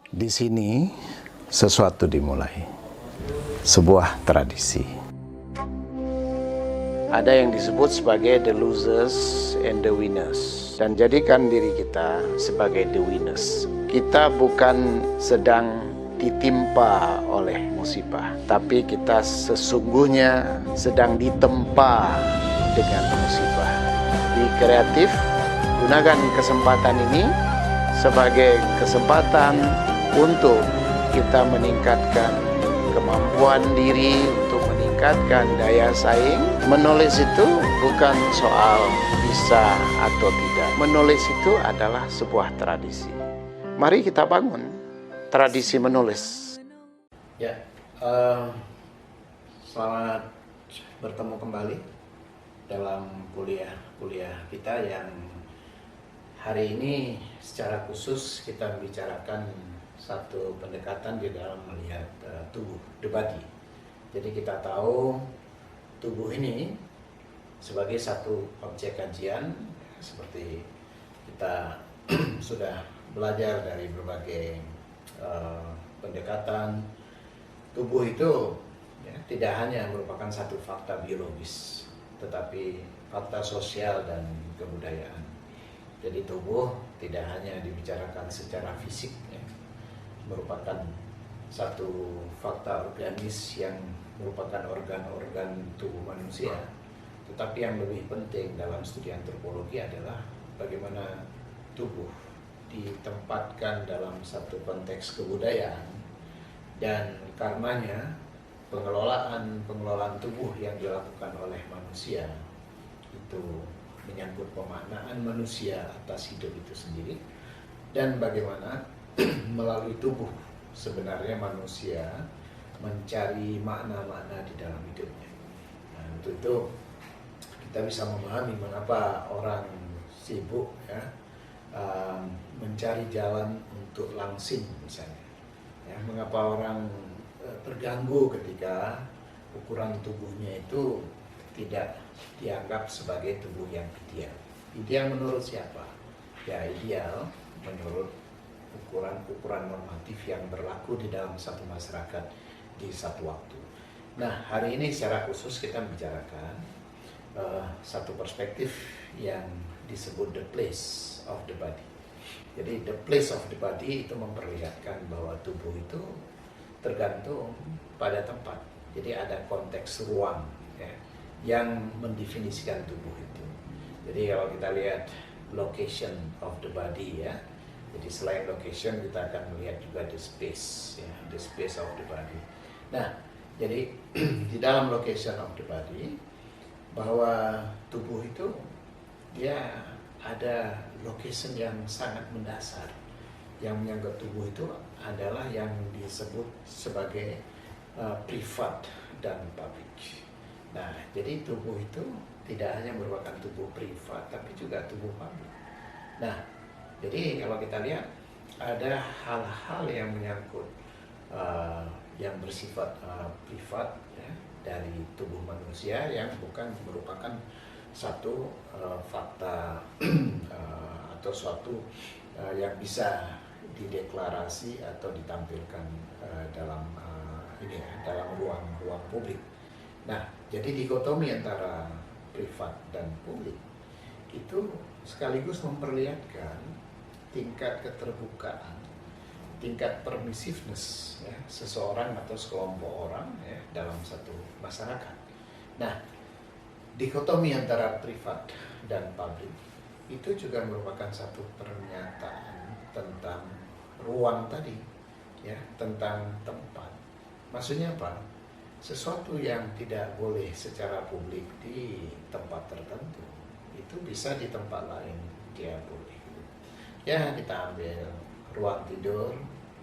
Di sini sesuatu dimulai, sebuah tradisi. Ada yang disebut sebagai the losers and the winners. Dan jadikan diri kita sebagai the winners. Kita bukan sedang ditimpa oleh musibah, tapi kita sesungguhnya sedang ditempa dengan musibah. Di kreatif, gunakan kesempatan ini sebagai kesempatan untuk kita meningkatkan kemampuan diri, untuk meningkatkan daya saing. Menulis itu bukan soal bisa atau tidak. Menulis itu adalah sebuah tradisi. Mari kita bangun tradisi menulis. Ya, selamat bertemu kembali dalam kuliah kita yang hari ini secara khusus kita bicarakan satu pendekatan di dalam melihat tubuh, the body. Jadi kita tahu tubuh ini sebagai satu objek kajian, seperti kita sudah belajar dari berbagai pendekatan. Tubuh itu tidak hanya merupakan satu fakta biologis, tetapi fakta sosial dan kebudayaan. Jadi tubuh tidak hanya dibicarakan secara fisik, merupakan satu fakta organis yang merupakan organ-organ tubuh manusia. Tetapi yang lebih penting dalam studi antropologi adalah bagaimana tubuh ditempatkan dalam satu konteks kebudayaan, dan karenanya pengelolaan tubuh yang dilakukan oleh manusia itu menyangkut pemaknaan manusia atas hidup itu sendiri, dan bagaimana melalui tubuh sebenarnya manusia mencari makna-makna di dalam hidupnya. Nah, untuk itu kita bisa memahami mengapa orang sibuk mencari jalan untuk langsing misalnya. Mengapa orang terganggu ketika ukuran tubuhnya itu tidak dianggap sebagai tubuh yang ideal. Ideal menurut siapa? Ya, ideal menurut ukuran normatif yang berlaku di dalam satu masyarakat di satu waktu. Nah, hari ini secara khusus kita bicarakan satu perspektif yang disebut the place of the body. Jadi the place of the body itu memperlihatkan bahwa tubuh itu tergantung pada tempat. Jadi ada konteks ruang yang mendefinisikan tubuh itu. Jadi kalau kita lihat location of the body jadi selain location kita akan melihat juga the space the space of the body. Nah, jadi di dalam location of the body, bahwa tubuh itu dia ada location yang sangat mendasar. Yang menyangkut tubuh itu adalah yang disebut sebagai privat dan publik. Nah, jadi tubuh itu tidak hanya merupakan tubuh privat, tapi juga tubuh publik. Nah, jadi kalau kita lihat ada hal-hal yang menyangkut yang bersifat privat dari tubuh manusia yang bukan merupakan satu fakta atau suatu yang bisa dideklarasi atau ditampilkan dalam dalam ruang publik. Nah, jadi dikotomi antara privat dan publik itu sekaligus memperlihatkan tingkat keterbukaan, tingkat permissiveness seseorang atau sekelompok orang dalam satu masyarakat. Nah, dikotomi antara privat dan publik itu juga merupakan satu pernyataan tentang ruang tadi, tentang tempat. Maksudnya apa? Sesuatu yang tidak boleh secara publik di tempat tertentu itu bisa di tempat lain dia boleh. Kita ambil ruang tidur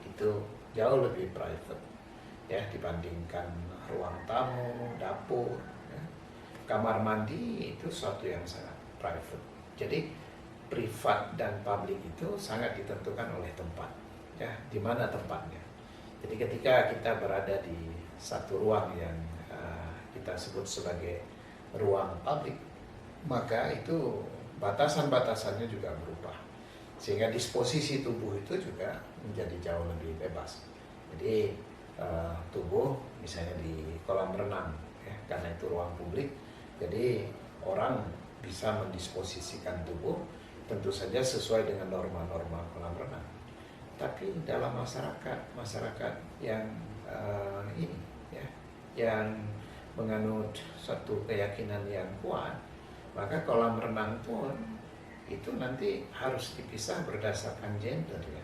itu jauh lebih private dibandingkan ruang tamu, dapur, kamar mandi itu suatu yang sangat private. Jadi privat dan publik itu sangat ditentukan oleh tempat, di mana tempatnya. Jadi ketika kita berada di satu ruang yang kita sebut sebagai ruang publik, maka itu batasan-batasannya juga berubah. sehingga disposisi tubuh itu juga menjadi jauh lebih bebas. Jadi tubuh misalnya di kolam renang, ya, karena itu ruang publik, jadi orang bisa mendisposisikan tubuh tentu saja sesuai dengan norma-norma kolam renang. Tapi dalam masyarakat yang ini, ya, yang menganut satu keyakinan yang kuat, maka kolam renang pun itu nanti harus dipisah berdasarkan gender, ya.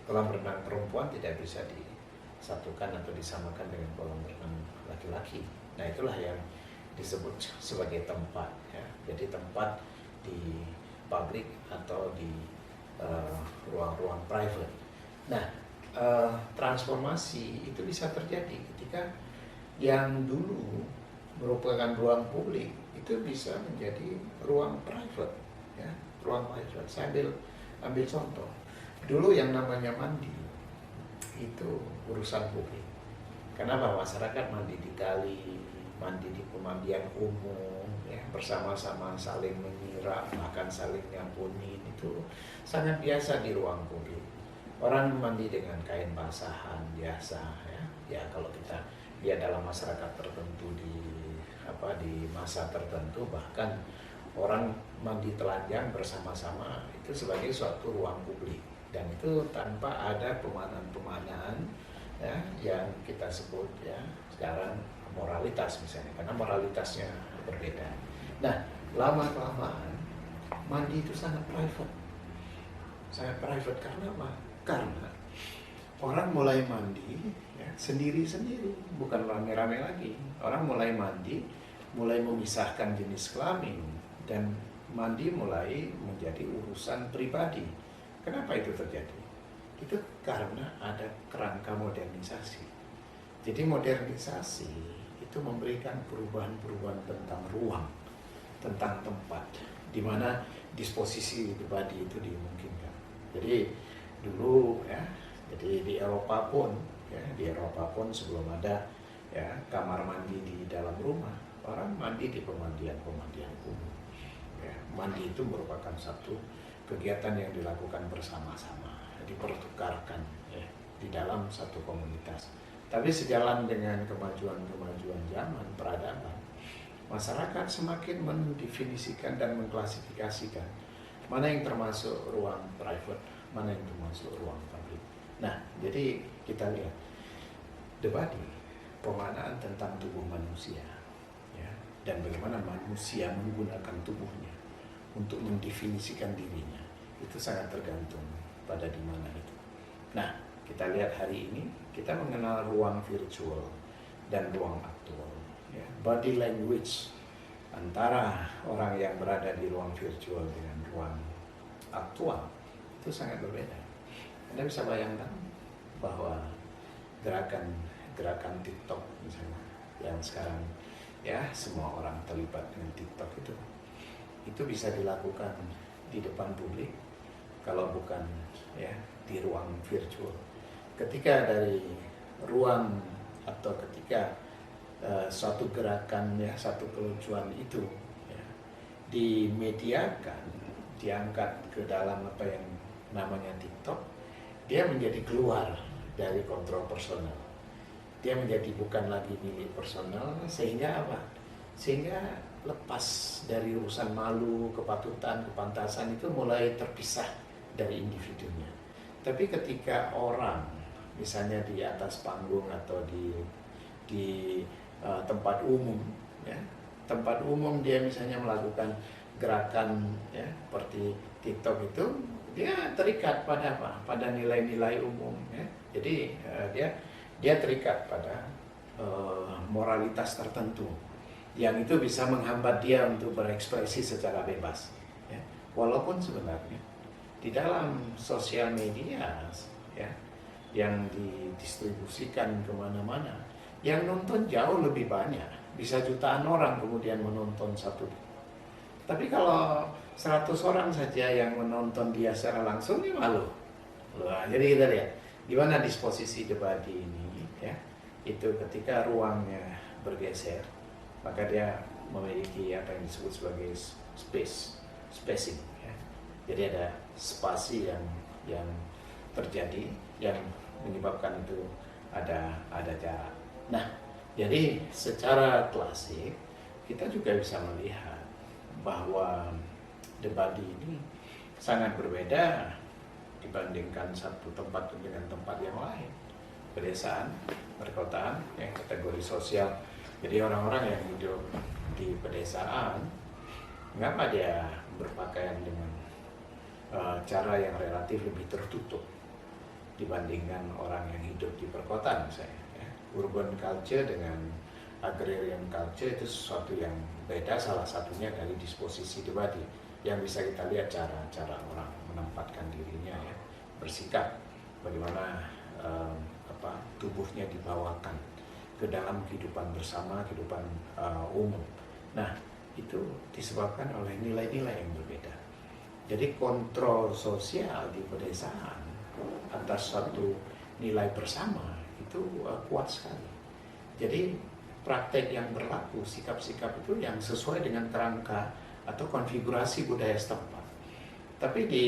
Kolam renang perempuan tidak bisa disatukan atau disamakan dengan kolam renang laki-laki. Nah, itulah yang disebut sebagai tempat, ya. Jadi tempat di publik atau di ruang-ruang private. Nah, transformasi itu bisa terjadi ketika yang dulu merupakan ruang publik itu bisa menjadi ruang private, ya, ruang private. Saya ambil contoh. Dulu yang namanya mandi itu urusan publik. Kenapa? Masyarakat mandi di kali, mandi di pemandian umum, ya, bersama-sama saling menyiram, bahkan saling nyampunin, itu sangat biasa di ruang publik. Orang mandi dengan kain basahan biasa, ya. Ya, kalau kita lihat dalam masyarakat tertentu di masa tertentu, bahkan orang mandi telanjang bersama-sama itu sebagai suatu ruang publik, dan itu tanpa ada pemahaman-pemahaman, ya, yang kita sebut, ya, sekarang moralitas misalnya, karena moralitasnya berbeda. Nah, lama-kelamaan mandi itu sangat private. Sangat private karena apa? Karena orang mulai mandi, ya, sendiri-sendiri, bukan rame-rame lagi. Orang mulai mandi, mulai memisahkan jenis kelamin, dan mandi mulai menjadi urusan pribadi. Kenapa itu terjadi? Itu karena ada kerangka modernisasi. Jadi modernisasi itu memberikan perubahan-perubahan tentang ruang, tentang tempat, di mana disposisi pribadi itu dimungkinkan. Jadi dulu, ya, jadi di Eropa pun, ya, di Eropa pun sebelum ada, ya, kamar mandi di dalam rumah, orang mandi di pemandian umum. Ya, mandi itu merupakan satu kegiatan yang dilakukan bersama-sama, dipertukarkan, ya, di dalam satu komunitas. Tapi sejalan dengan kemajuan zaman peradaban, masyarakat semakin mendefinisikan dan mengklasifikasikan mana yang termasuk ruang private, mana yang termasuk ruang publik. Nah, jadi kita lihat debat pemaknaan tentang tubuh manusia, ya, dan bagaimana manusia menggunakan tubuhnya untuk mendefinisikan dirinya, itu sangat tergantung pada di mana itu. Nah, kita lihat hari ini kita mengenal ruang virtual dan ruang aktual, ya. Body language antara orang yang berada di ruang virtual dengan ruang aktual itu sangat berbeda. Anda bisa bayangkan bahwa gerakan TikTok misalnya, yang sekarang, ya, semua orang terlibat dengan TikTok itu bisa dilakukan di depan publik, kalau bukan, ya, di ruang virtual. Ketika dari ruang atau ketika suatu gerakan, ya, satu kelucuan itu, ya, dimediakan, diangkat ke dalam apa yang namanya TikTok, dia menjadi keluar dari kontrol personal. Dia menjadi bukan lagi milik personal, sehingga apa? Sehingga lepas dari urusan malu, kepatutan, kepantasan, itu mulai terpisah dari individunya. Tapi ketika orang misalnya di atas panggung atau di tempat umum, ya, tempat umum dia misalnya melakukan gerakan, ya, seperti TikTok itu, dia terikat pada apa? Pada nilai-nilai umum, ya. Jadi dia terikat pada moralitas tertentu yang itu bisa menghambat dia untuk berekspresi secara bebas, ya. Walaupun sebenarnya di dalam sosial media, ya, yang didistribusikan kemana-mana, yang nonton jauh lebih banyak, bisa jutaan orang kemudian menonton satu. Tapi kalau 100 orang saja yang menonton dia secara langsung, ya malu. Wah, jadi kita lihat gimana disposisi debat ini, ya, itu ketika ruangnya bergeser, maka dia memiliki apa yang disebut sebagai spacing, ya. Jadi ada spasi yang terjadi yang menyebabkan itu ada jarak. Nah, jadi secara klasik kita juga bisa melihat bahwa the body ini sangat berbeda dibandingkan satu tempat dengan tempat yang lain. Pedesaan, perkotaan, yang kategori sosial. Jadi orang-orang yang hidup di pedesaan, mengapa dia berpakaian dengan cara yang relatif lebih tertutup dibandingkan orang yang hidup di perkotaan misalnya. Ya. Urban culture dengan agrarian culture itu sesuatu yang beda, salah satunya dari disposisi the body yang bisa kita lihat cara orang menempatkan dirinya, ya, bersikap, bagaimana tubuhnya dibawakan ke dalam kehidupan bersama, kehidupan umum. Nah, itu disebabkan oleh nilai-nilai yang berbeda. Jadi kontrol sosial di pedesaan atas suatu nilai bersama itu kuat sekali. Jadi praktek yang berlaku, sikap-sikap itu yang sesuai dengan kerangka atau konfigurasi budaya setempat. Tapi di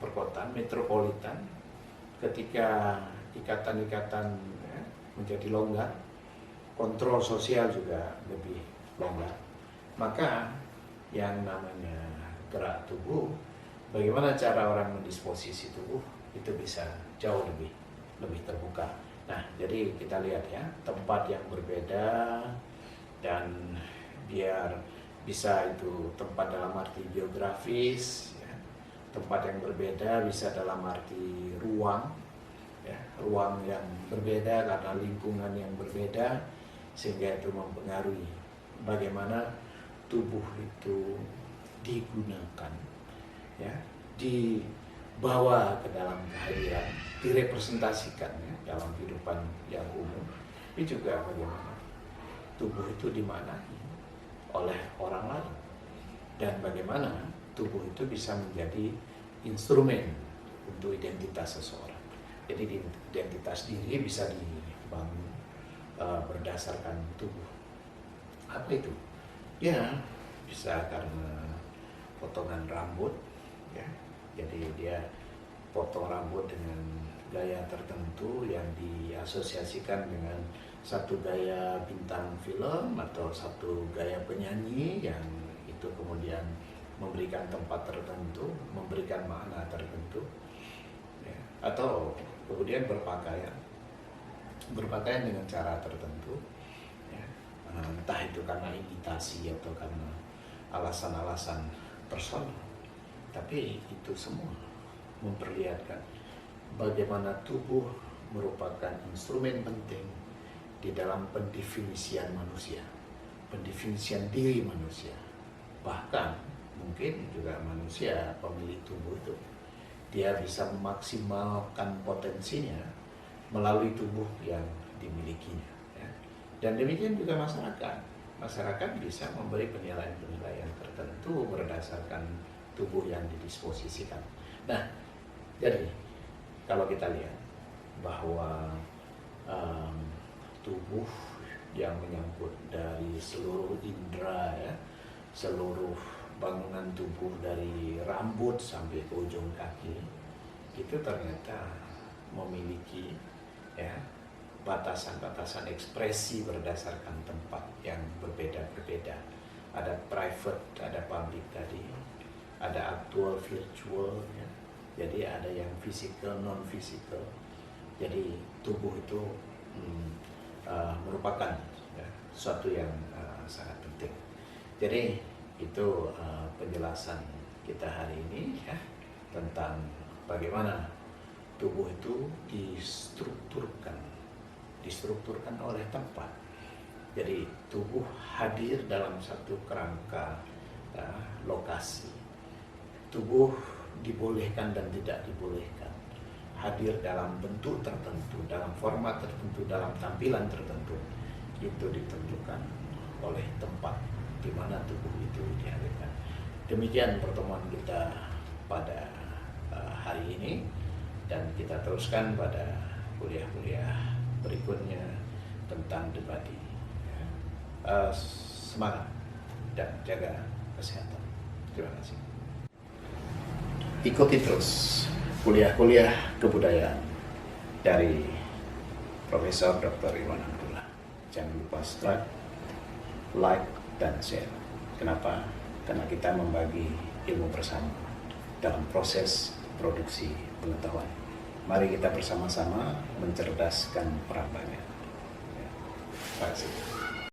perkotaan, metropolitan, ketika ikatan-ikatan menjadi longgar, kontrol sosial juga lebih longgar, maka yang namanya gerak tubuh, bagaimana cara orang mendisposisi tubuh itu bisa jauh lebih terbuka. Nah, jadi kita lihat ya, tempat yang berbeda dan biar bisa itu tempat dalam arti geografis, ya, tempat yang berbeda bisa dalam arti ruang, ya, ruang yang berbeda karena lingkungan yang berbeda, sehingga itu mempengaruhi bagaimana tubuh itu digunakan, ya, dibawa ke dalam kehadiran, direpresentasikan, ya, dalam kehidupan yang umum, tapi juga bagaimana tubuh itu dimaknai oleh orang lain dan bagaimana tubuh itu bisa menjadi instrumen untuk identitas seseorang. Jadi identitas diri bisa dibangun berdasarkan tubuh. Apa itu? Ya, bisa karena potongan rambut, ya. Jadi dia potong rambut dengan gaya tertentu yang diasosiasikan dengan satu gaya bintang film atau satu gaya penyanyi yang itu kemudian memberikan tempat tertentu, memberikan makna tertentu, ya. Atau kemudian berpakaian dengan cara tertentu, ya. Entah itu karena imitasi atau karena alasan-alasan personal, tapi itu semua memperlihatkan bagaimana tubuh merupakan instrumen penting di dalam pendefinisian manusia, pendefinisian diri manusia. Bahkan mungkin juga manusia pemilik tubuh itu dia bisa memaksimalkan potensinya melalui tubuh yang dimilikinya, ya. Dan demikian juga masyarakat bisa memberi penilaian-penilaian tertentu berdasarkan tubuh yang didisposisikan. Nah, jadi kalau kita lihat bahwa tubuh yang menyangkut dari seluruh indera, ya, seluruh bangunan tubuh dari rambut sampai ke ujung kaki itu ternyata memiliki, ya, batasan-batasan ekspresi berdasarkan tempat yang berbeda-berbeda. Ada private, ada public tadi, ada actual, virtual, ya. Jadi ada yang physical, non physical. Jadi tubuh itu merupakan, ya, sesuatu yang sangat penting. Jadi itu penjelasan kita hari ini, ya, tentang bagaimana tubuh itu distrukturkan oleh tempat. Jadi tubuh hadir dalam satu kerangka lokasi. Tubuh dibolehkan dan tidak dibolehkan, hadir dalam bentuk tertentu, dalam format tertentu, dalam tampilan tertentu. Itu ditentukan oleh tempat di mana tubuh itu dihadirkan. Demikian pertemuan kita pada hari ini, dan kita teruskan pada kuliah-kuliah berikutnya tentang the body. Semangat dan jaga kesehatan. Terima kasih. ikuti terus kuliah-kuliah kebudayaan dari Profesor Dr. Irwan Abdullah. Jangan lupa subscribe, like, dan share. Kenapa? Karena kita membagi ilmu bersama dalam proses produksi pengetahuan. Mari kita bersama-sama mencerdaskan orang banyak. Terima kasih.